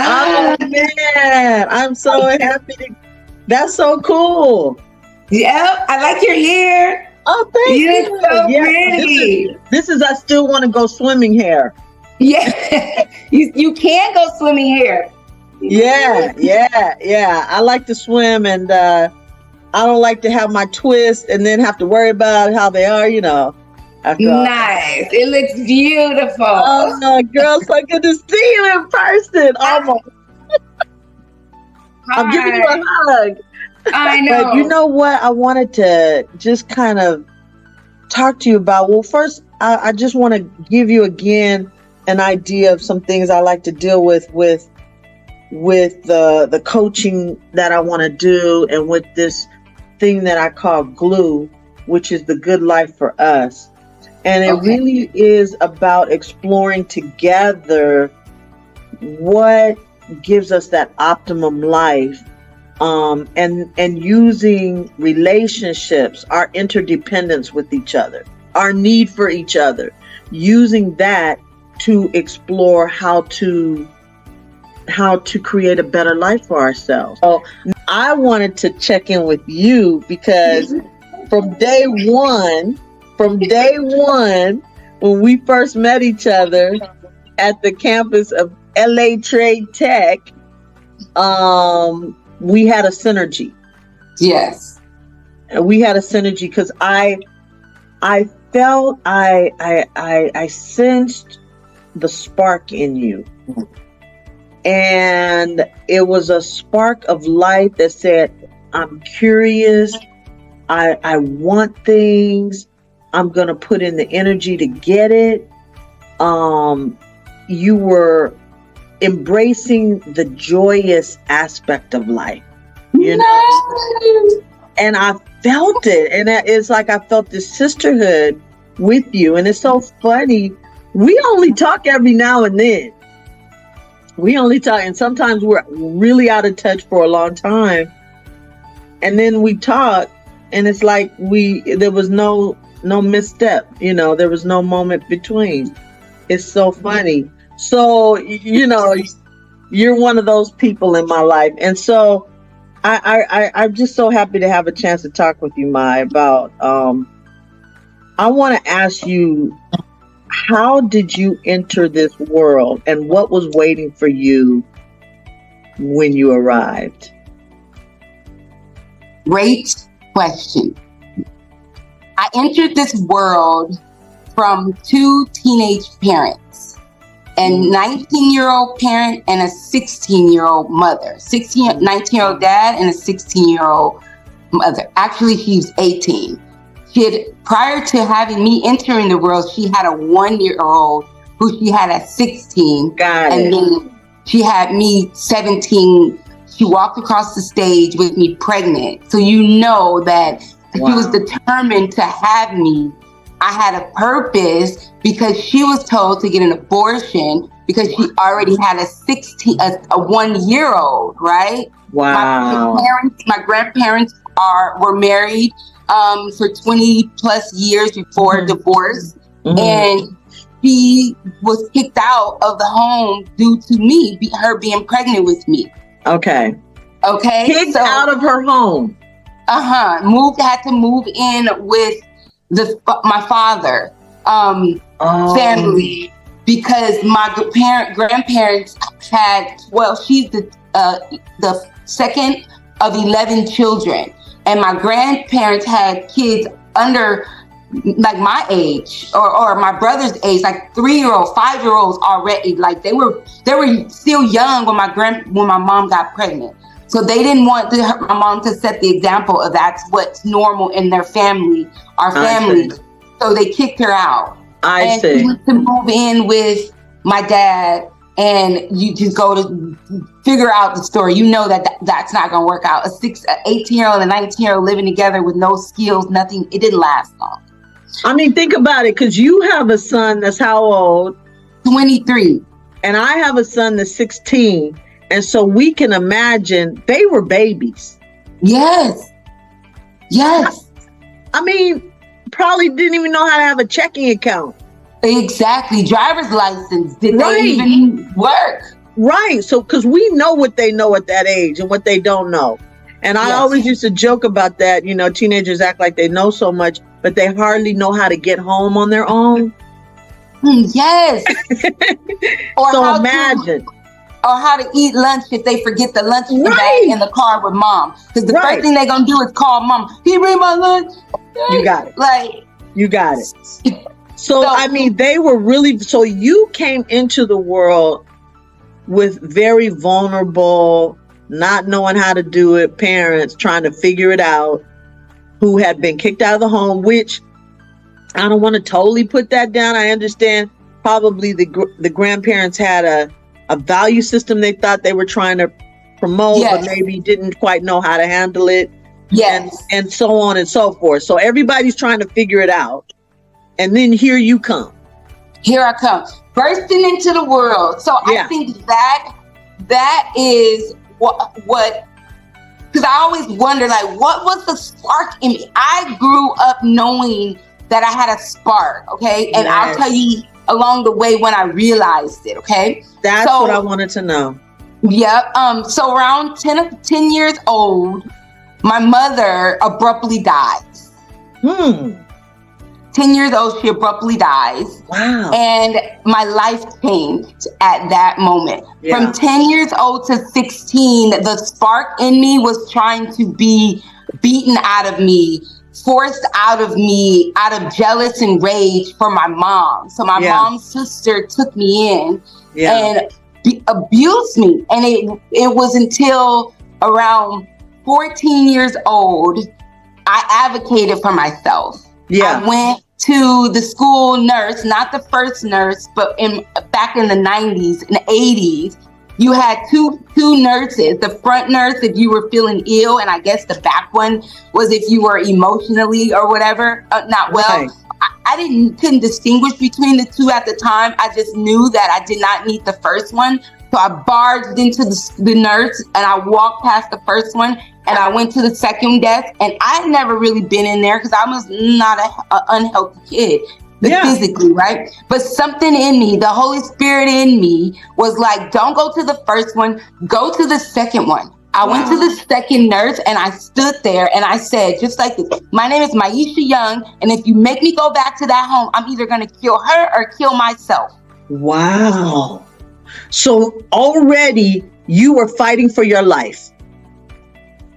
Oh man, I'm so happy. That's so cool. Yep, I like your hair. Oh, thank You you. look so pretty. This is I still want to go swimming hair. Yeah, you can go swimming here. Yeah. I like to swim, and I don't like to have my twist and then have to worry about how they are, Nice. It looks beautiful. Oh, girl, so good to see you in person. Almost. I'm giving you a hug. I know. But you know what? I wanted to just kind of talk to you about. Well, first, I just want to give you again an idea of some things I like to deal with the coaching that I want to do, and with this thing that I call glue, which is the good life for us. And it really is about exploring together what gives us that optimum life, and using relationships, our interdependence with each other, our need for each other, using that to explore how to create a better life for ourselves. So I wanted to check in with you because from day one, when we first met each other at the campus of LA Trade Tech, we had a synergy. Yes. We had a synergy because I felt I sensed the spark in you. And it was a spark of light that said, I'm curious. I want things. I'm going to put in the energy to get it. You were embracing the joyous aspect of life. You know? And I felt it. And it's like I felt this sisterhood with you. And it's so funny. We only talk every now and then. We only talk, and sometimes we're really out of touch for a long time. And then we talk, and it's like there was no misstep, there was no moment between. It's so funny. So, you're one of those people in my life. And so I'm just so happy to have a chance to talk with you, Mai, about, I want to ask you, how did you enter this world, and what was waiting for you when you arrived? Great question. I entered this world from two teenage parents, a 19-year-old parent and a 16-year-old mother. 19-year-old dad and a 16-year-old mother. Actually, she's 18. Prior to having me entering the world, she had a 1-year-old who she had at 16. And then she had me 17. She walked across the stage with me pregnant. So you know that she was determined to have me. I had a purpose because she was told to get an abortion because she already had a 1-year-old, right? Wow. My grandparents were married for 20 plus years before divorce. And she was kicked out of the home due to me, her being pregnant with me. Okay. Kicked so, out of her home. Had to move in with my father family because my grandparents had, she's the second of 11 children. And my grandparents had kids under like my age or my brother's age, like 3-year-old, 5-year-olds already. Like they were still young when my mom got pregnant. So they didn't want my mom to set the example of that's what's normal in their family, our family. So they kicked her out. I see. She went to move in with my dad. And you just go to figure out the story. You know that's not going to work out. An 18-year-old and a 19-year-old living together with no skills, nothing. It didn't last long. I mean, think about it, because you have a son that's how old? 23. And I have a son that's 16. And so we can imagine they were babies. Yes. I mean, probably didn't even know how to have a checking account. Exactly. Driver's license. Did they even work? Right. So, because we know what they know at that age and what they don't know. And I always used to joke about that. You know, teenagers act like they know so much, but they hardly know how to get home on their own. Yes. Or so imagine. Or how to eat lunch if they forget the lunch bag in the car with mom. Because the first thing they're going to do is call mom. Can you bring my lunch? You got it. Like, you got it. So, I mean, they were really, so you came into the world with very vulnerable, not knowing how to do it, parents trying to figure it out, who had been kicked out of the home, which I don't want to totally put that down. I understand probably the grandparents had a value system they thought they were trying to promote, but maybe didn't quite know how to handle it. Yes. And so on and so forth. So everybody's trying to figure it out. And then here you come. Here I come. Bursting into the world. So I think that is what, because I always wonder, like, what was the spark in me? I grew up knowing that I had a spark, okay? And I'll tell you along the way when I realized it, okay? That's what I wanted to know. Yeah. So around 10 years old, my mother abruptly dies. 10 years old, she abruptly dies. Wow. And my life changed at that moment. Yeah. From 10 years old to 16, the spark in me was trying to be beaten out of me, forced out of me, out of jealous and rage for my mom. So my mom's sister took me in and abused me. And it was until around 14 years old, I advocated for myself. Yeah. I went to the school nurse, not the first nurse, but back in the 90s and 80s, you had two nurses. The front nurse if you were feeling ill, and I guess the back one was if you were emotionally or whatever, not well. Right. I couldn't distinguish between the two at the time. I just knew that I did not need the first one. So I barged into the nurse and I walked past the first one and I went to the second desk, and I had never really been in there because I was not an unhealthy kid. Physically, right? But something in me, the Holy Spirit in me was like, don't go to the first one, go to the second one. I went to the second nurse and I stood there and I said, just like this, my name is Miesha Young, and if you make me go back to that home, I'm either going to kill her or kill myself. Wow. So already you were fighting for your life,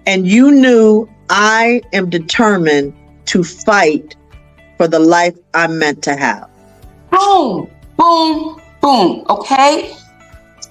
and you knew, I am determined to fight for the life I'm meant to have. Boom, boom, boom. Okay.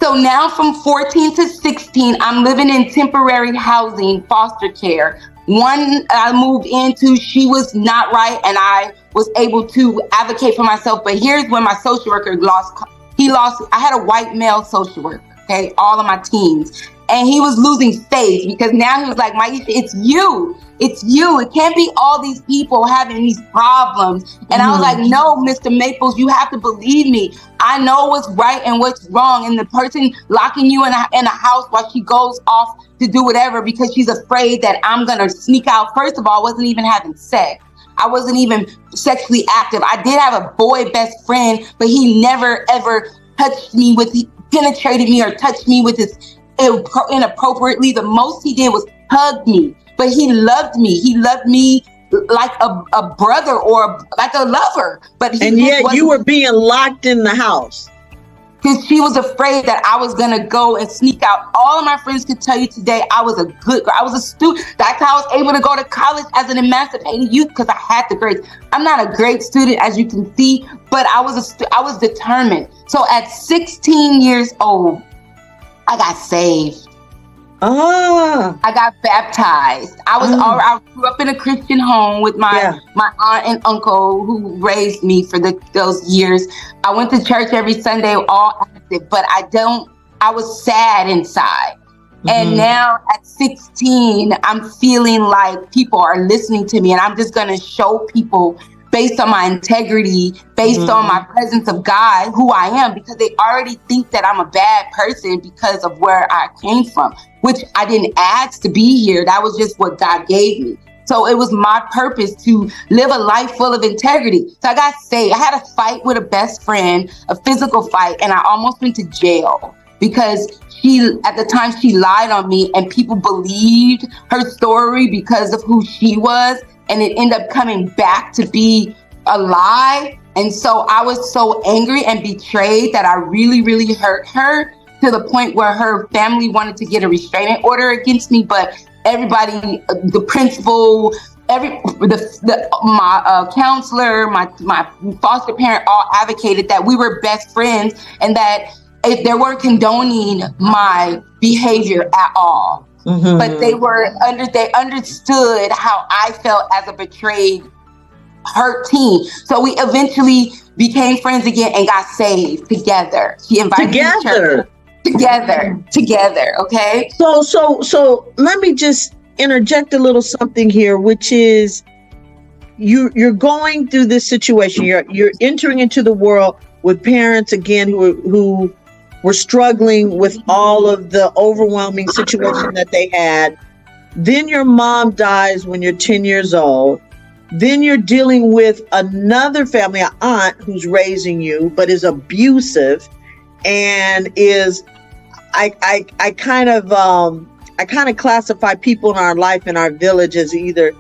So now from 14 to 16, I'm living in temporary housing, foster care. One I moved into, she was not right, and I was able to advocate for myself. But here's when my social worker I had a white male social worker, okay, all of my teens. And he was losing faith because now he was like, Miesha, it's you. It's you. It can't be all these people having these problems. And I was like, no, Mr. Maples, you have to believe me. I know what's right and what's wrong. And the person locking you in a house while she goes off to do whatever because she's afraid that I'm going to sneak out. First of all, I wasn't even having sex. I wasn't even sexually active. I did have a boy best friend, but he never, ever touched me penetrated me or touched me with his inappropriately. The most he did was hug me, but he loved me. He loved me like a brother or like a lover. And yet you were being locked in the house. Because she was afraid that I was going to go and sneak out. All of my friends could tell you today I was a good girl. I was a student. That's how I was able to go to college as an emancipated youth, because I had the grades. I'm not a great student, as you can see, but I was determined. So at 16 years old, I got saved. I got baptized. I grew up in a Christian home with my aunt and uncle who raised me for those years. I went to church every Sunday, all active, but I was sad inside. And now at 16, I'm feeling like people are listening to me, and I'm just going to show people based on my integrity, based on my presence of God, who I am, because they already think that I'm a bad person because of where I came from, which I didn't ask to be here. That was just what God gave me. So it was my purpose to live a life full of integrity. So I got saved. I had a fight with a best friend, a physical fight, and I almost went to jail. because at the time she lied on me, and people believed her story because of who she was, and it ended up coming back to be a lie. And so I was so angry and betrayed that I really, really hurt her, to the point where her family wanted to get a restraining order against me. But everybody, the principal, my counselor, my foster parent, all advocated that we were best friends, and that if they weren't condoning my behavior at all. Mm-hmm. But they understood how I felt as a betrayed, hurt teen. So we eventually became friends again and got saved together. She invited me to church. Together. Okay. So let me just interject a little something here, which is you're going through this situation. You're entering into the world with parents again who were struggling with all of the overwhelming situation that they had. Then your mom dies when you're 10 years old. Then you're dealing with another family, an aunt who's raising you, but is abusive, and is I kind of classify people in our life, in our village, as either,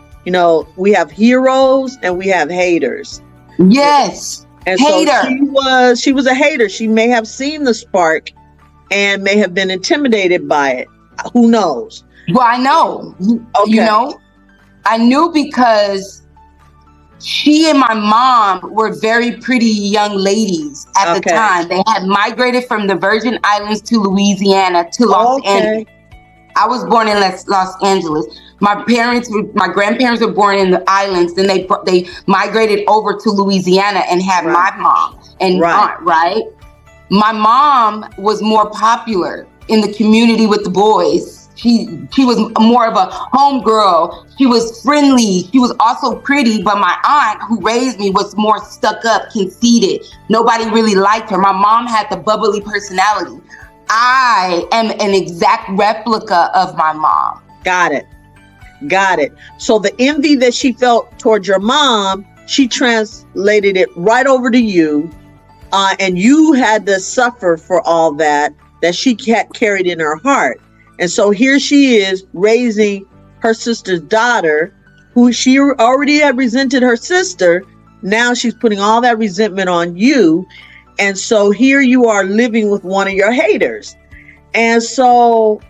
we have heroes and we have haters. Yes. And hater. So she was a hater. She may have seen the spark and may have been intimidated by it. Who knows? Well, I know. Okay. I knew because she and my mom were very pretty young ladies at the time. They had migrated from the Virgin Islands to Louisiana to Los Angeles. I was born in Los Angeles. My grandparents were born in the islands. Then they migrated over to Louisiana and had my mom and aunt, right? My mom was more popular in the community with the boys. She was more of a homegirl. She was friendly. She was also pretty, but my aunt who raised me was more stuck up, conceited. Nobody really liked her. My mom had the bubbly personality. I am an exact replica of my mom. Got it. So the envy that she felt towards your mom, she translated it right over to you. And you had to suffer for all that she carried in her heart. And so here she is raising her sister's daughter, who she already had resented her sister. Now she's putting all that resentment on you. And so here you are living with one of your haters. And so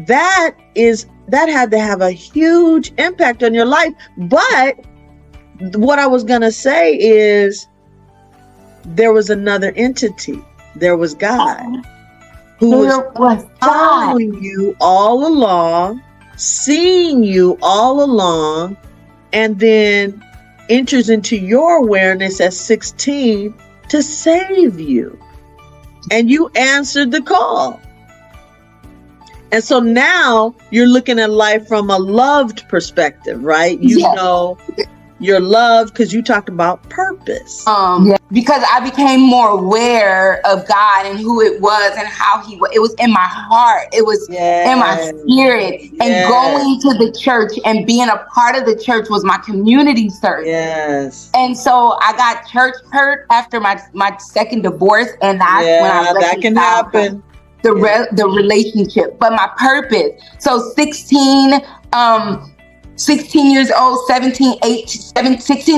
that had to have a huge impact on your life. But what I was going to say is there was another entity. There was God, who was following you all along, seeing you all along, and then enters into your awareness at 16 to save you. And you answered the call. And so now you're looking at life from a loved perspective, right? You know you're loved because you talked about purpose. Because I became more aware of God and who it was and how he was. It was in my heart. It was in my spirit. And going to the church and being a part of the church was my community service. Yes. And so I got church hurt after my second divorce, and that's when I that can happen. The relationship, but my purpose. So 16 years old, 16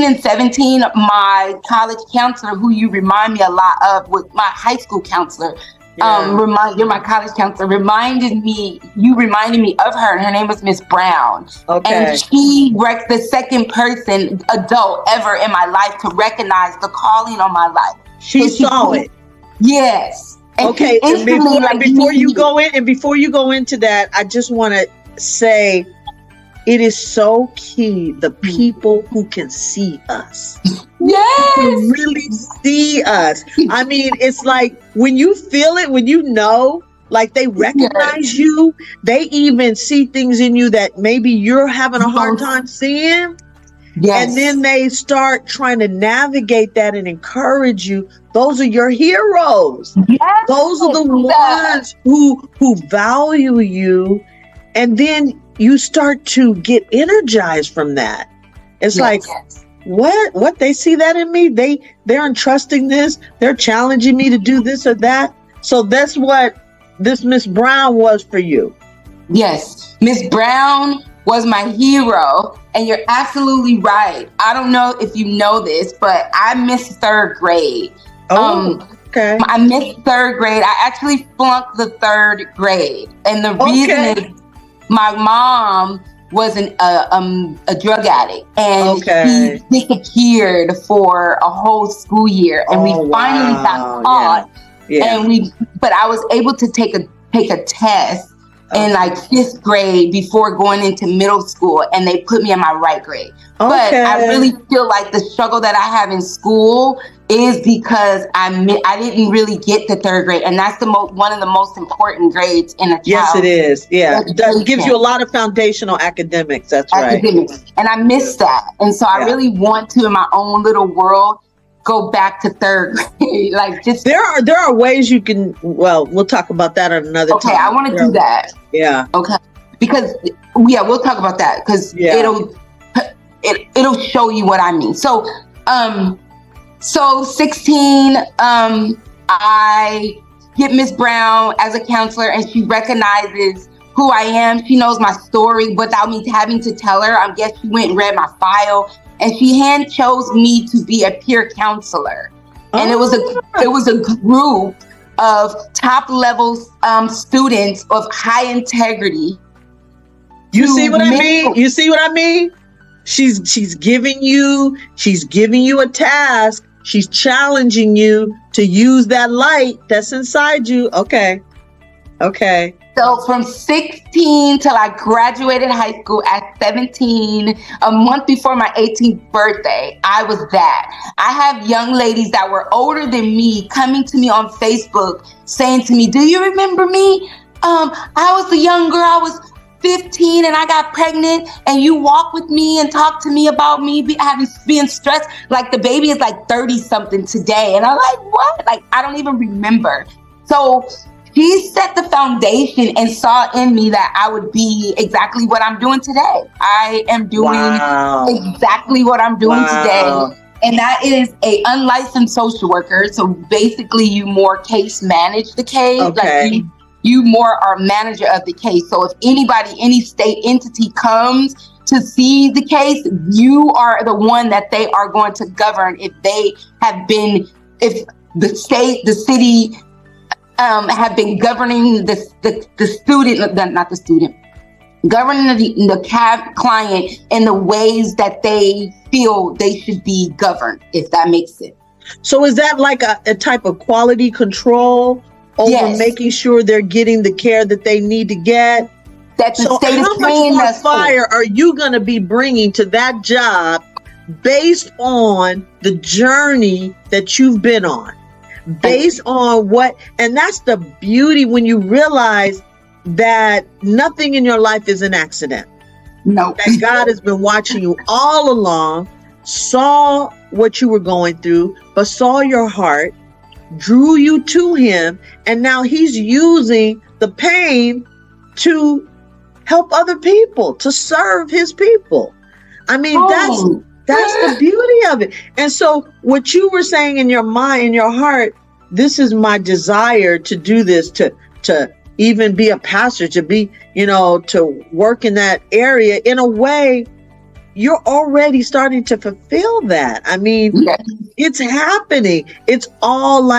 and 17, my college counselor, who you remind me a lot of, was my high school counselor. You're my college counselor. You reminded me of her, and her name was Miss Brown. Okay. And she was the second person, adult, ever in my life to recognize the calling on my life. She saw it. Yes. And okay. Before you go into that, I just want to say, it is so key, the people who can see us. Yes. Who can really see us. I mean, it's like when you feel it, when you know, like they recognize you, they even see things in you that maybe you're having a hard time seeing. Yes. And then they start trying to navigate that and encourage you. Those are your heroes. Yes. Those are the ones who value you. And then you start to get energized from that. It's like, what? They see that in me? They're entrusting this. They're challenging me to do this or that. So that's what this Miss Brown was for you. Yes, Miss Brown was my hero. And you're absolutely right. I don't know if you know this, but I missed third grade. Okay. I missed third grade. I actually flunked the third grade. And the reason is my mom was a drug addict. And she disappeared for a whole school year. And we finally got caught. Yeah. And but I was able to take a test in like 5th grade before going into middle school, and they put me in my right grade. But I really feel like the struggle that I have in school is because I didn't really get to 3rd grade, and that's one of the most important grades in a child. Yes, it is. Yeah, that gives you a lot of foundational academics. That's right. And I miss that, and so I really want to, in my own little world, go back to 3rd grade. Like, just there are ways you can. Well, we'll talk about that on another time. Okay, I want to do that. Yeah. Okay. Because we'll talk about that because it'll show you what I mean. So 16, I get Miss Brown as a counselor, and she recognizes who I am. She knows my story without me having to tell her. I guess she went and read my file, and she hand chose me to be a peer counselor. And it was a group of top level students of high integrity. You see what I mean? You see what I mean? She's giving you a task. She's challenging you to use that light that's inside you. Okay. So from 16 till I graduated high school at 17, a month before my 18th birthday, I was that. I have young ladies that were older than me coming to me on Facebook saying to me, "Do you remember me? I was the young girl. I was 15 and I got pregnant, and you walked with me and talked to me about me being stressed. Like, the baby is like 30 something today." And I'm like, what? Like, I don't even remember. So he set the foundation and saw in me that I would be exactly what I'm doing today. I am doing exactly what I'm doing today. And that is a unlicensed social worker. So basically you more case manage the case. Okay. Like you more are manager of the case. So if any state entity comes to see the case, you are the one that they are going to govern if the state, the city, have been governing the student, not the student, governing the client in the ways that they feel they should be governed, if that makes sense. So is that like a type of quality control over making sure they're getting the care that they need to get? That the state is paying us for. How much more fire are you going to be bringing to that job based on the journey that you've been on? Based on what, and that's the beauty when you realize that nothing in your life is an accident. No. That God has been watching you all along, saw what you were going through, but saw your heart, drew you to him, and now he's using the pain to help other people, to serve his people. I mean, that's the beauty of it. And so what you were saying in your mind, in your heart, this is my desire to do this, to even be a pastor, to be, to work in that area. In a way, you're already starting to fulfill that. I mean, it's happening. It's all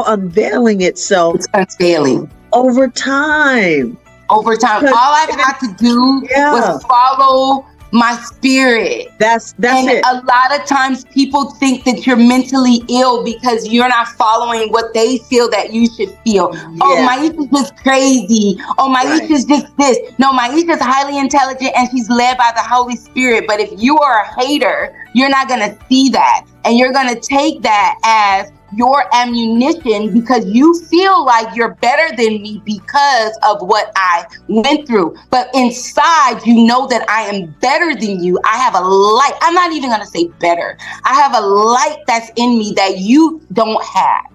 unveiling itself. It's unveiling. Over time. All I've had to do was follow my spirit. That's it. A lot of times people think that you're mentally ill because you're not following what they feel that you should feel. Yeah. Oh, Miesha's just crazy. Oh, Miesha's just this. No, Miesha's highly intelligent and she's led by the Holy Spirit. But if you are a hater, you're not going to see that. And you're going to take that as your ammunition because you feel like you're better than me because of what I went through. But inside, you know that I am better than you. I have a light. I'm not even going to say better. I have a light that's in me that you don't have.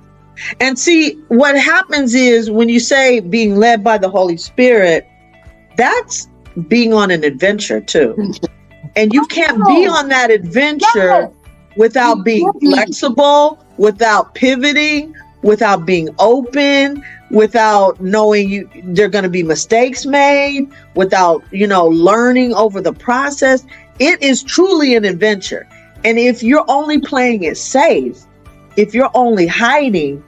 And see, what happens is when you say being led by the Holy Spirit, that's being on an adventure too. And you can't be on that adventure without being flexible, without pivoting, without being open, without knowing there are going to be mistakes made, without, learning over the process. It is truly an adventure. And if you're only playing it safe, if you're only hiding,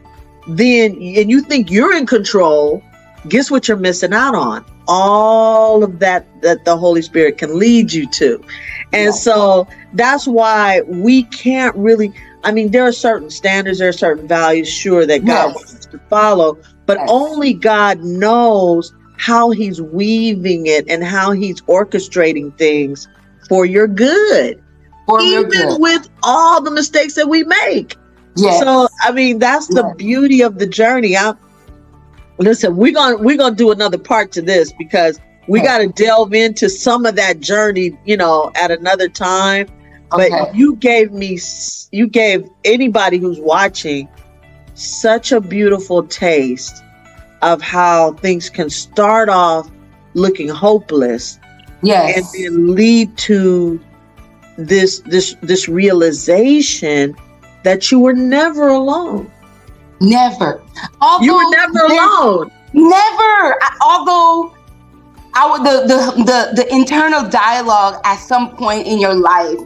and you think you're in control, guess what you're missing out on? All of that the Holy Spirit can lead you to. And so that's why we can't really, there are certain standards, there are certain values, sure, that God wants us to follow, but only God knows how he's weaving it and how he's orchestrating things for your good, even with all the mistakes that we make. Yes. So, that's the beauty of the journey. Listen, we're gonna do another part to this, because we got to delve into some of that journey, at another time. But you gave anybody who's watching such a beautiful taste of how things can start off looking hopeless, and then lead to this realization that you were never alone. Never. You were never alone. Never. Although the internal dialogue at some point in your life,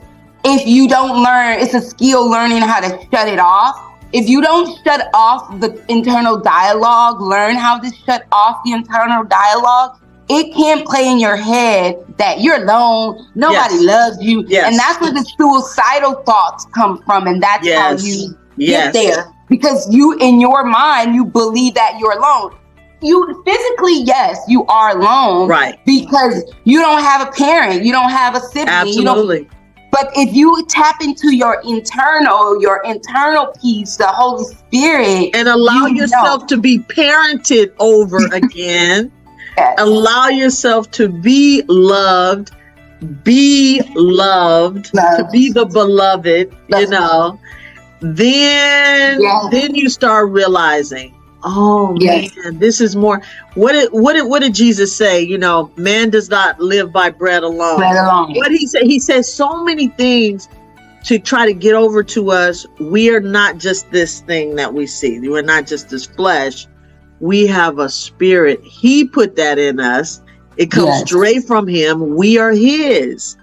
if you don't learn, it's a skill learning how to shut it off. If you don't shut off the internal dialogue, learn how to shut off the internal dialogue, it can't play in your head that you're alone, nobody loves you. Yes. And that's where the suicidal thoughts come from. And that's how you get there. Because in your mind, you believe that you're alone. You physically, yes, you are alone. Right. Because you don't have a parent, you don't have a sibling. Absolutely. But if you tap into your internal peace, the Holy Spirit, and allow yourself to be parented over again, allow yourself to be loved, to be the beloved, then you start realizing, oh man, this is more. What did Jesus say? Man does not live by bread alone. What he said? He says so many things to try to get over to us. We are not just this thing that we see. We're not just this flesh. We have a spirit. He put that in us. It comes straight from him. We are his.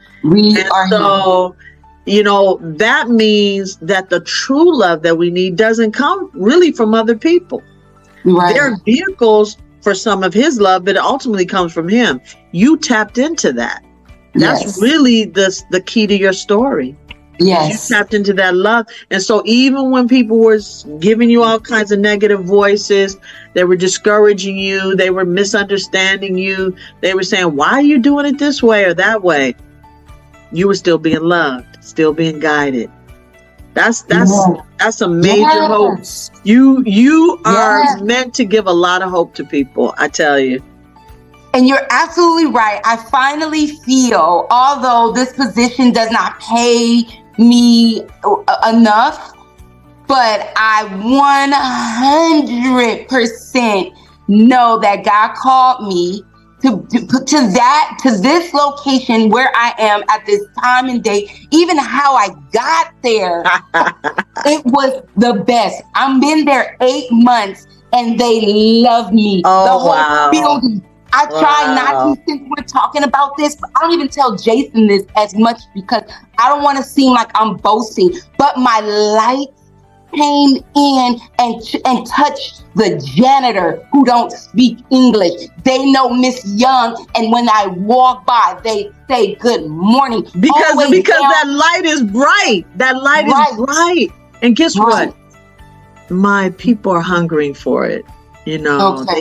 So that means that the true love that we need doesn't come really from other people. Right. They're vehicles for some of his love, but it ultimately comes from him. You tapped into that. That's really the key to your story. Yes. You tapped into that love. And so even when people were giving you all kinds of negative voices, they were discouraging you, they were misunderstanding you, they were saying, why are you doing it this way or that way? You were still being loved, still being guided. That's a major hope. You are meant to give a lot of hope to people, I tell you. And you're absolutely right. I finally feel, although this position does not pay me enough, but I 100% know that God called me to this location where I am at this time and day. Even how I got there, it was the best. I've been there 8 months and they love me. Oh, the whole building. I try not to, since we're talking about this, but I don't even tell Jason this as much because I don't want to seem like I'm boasting. But my light came in and touched the janitor who don't speak English. They know Miss Young, and when I walk by, they say good morning. Because that light is bright. That light is bright. And guess what? My people are hungering for it. They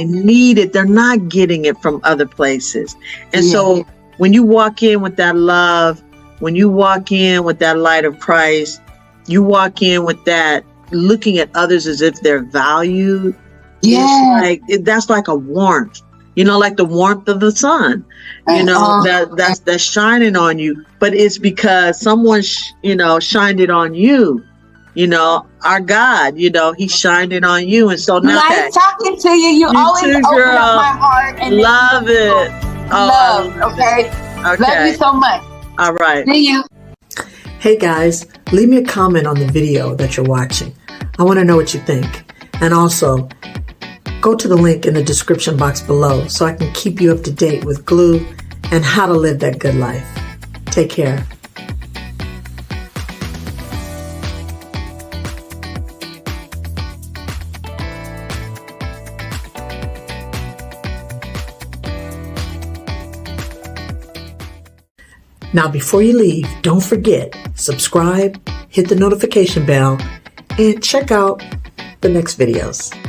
need it. They're not getting it from other places. And so when you walk in with that love, when you walk in with that light of Christ, you walk in with that looking at others as if they're valued. That's like a warmth, like the warmth of the sun, that's shining on you. But it's because someone, shined it on you. Our God, He shined it on you. And so now nice talking to you. You always too, open up my heart and love it. Okay. Love you so much. All right. See you. Hey guys, leave me a comment on the video that you're watching. I want to know what you think. And also, go to the link in the description box below so I can keep you up to date with glue and how to live that good life. Take care. Now, before you leave, don't forget, subscribe, hit the notification bell, and check out the next videos.